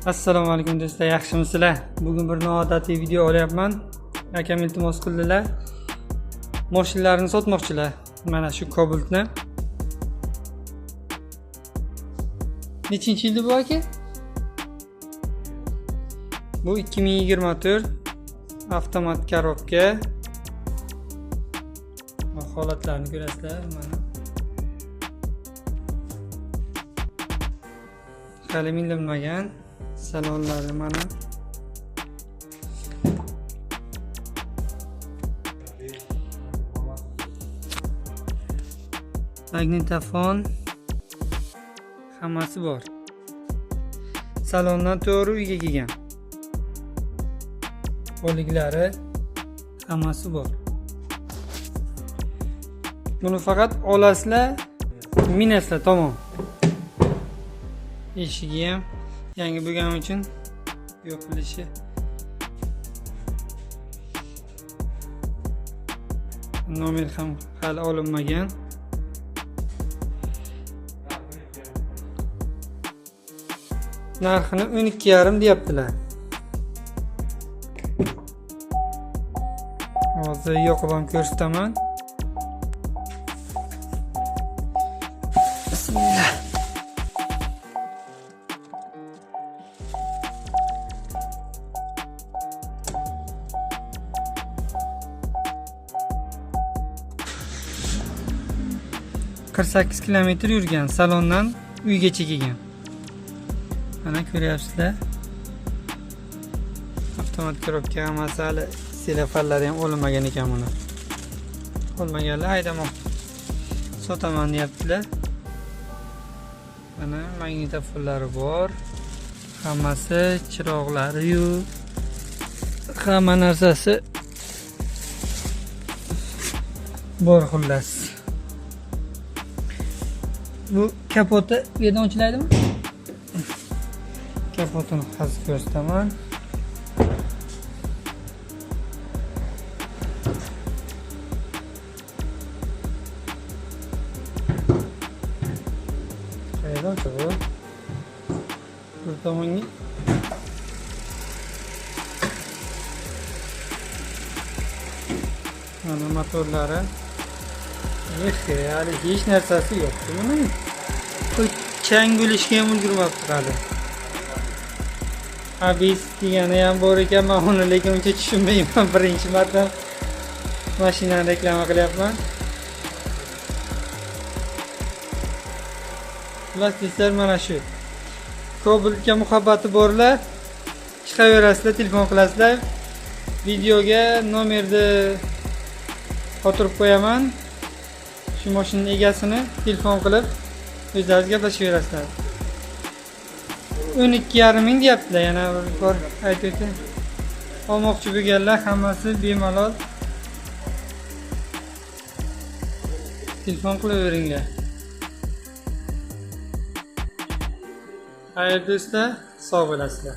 Assalomu alaykum do'stlar, yaxshimisizlar? Bugun bir noodatiy video olyapman. Akam iltimos qildilar. Mashinalarni sotmoqchilar. Mana shu Cobalt'ni. Nechinchi yilda bu aka? Bu 2024 avtomat korobka. Holatlarini ko'rasizlar mana. Hali milinmagan. Salonlari mana. Magnitofon hammasi bor. Salondan to'g'ri uyga kelgan. O'liklari hammasi bor. Buni faqat olasizlar, minasizlar, tamom. Eshigi ham yangi bo'lgani uchun yopilishi. Nomer ham hali olinmagan. Narxini 12,5 deyaptilar. Hozir yoqib ham ko'rsataman. Bismillah. ...48 kilometr yurgan, salondan uygacha kelgan. Mana ko'ryapsizlar. Avtomat korobka hammasi, hali telefonlari ham olinmagan ekan buni. Olmaganlar haydamoqchi. Sotaman deyaptilar. Mana magnitofonlari bor. Hammasi, chiroqlari-yu, hamma narsasi bor xullas. Bu kapoti bu yerdan ochiladimi? Kapotini hozir ko'rsataman. Qayerdan chiqdi? Bir tomonga mana motorlari. Hali hech narsasi yo'q. Nima? Chang bo'lishga ham ulgurmabdi hali. Abis degani ham bor ekan, men uni lekin uncha tushunmayman. Birinchi marta mashinani reklama qilyapman. Plastiklar mana shu. Cobalt'ga muhabbati borlar, chiqaverasizlar, telefon qilasizlar. Videoga nomerni qotirib qo'yaman. Shu mashinaning egasini telefon qilib o'zlaringiz gaplashaverasizlar. 12,5 ming deyaptilar, yana bir bor aytib o'tay. Olmoqchi bo'lganlar hammasi bemalol telefon qilaveringlar. Xayr do'stlar, sog' bo'lasizlar.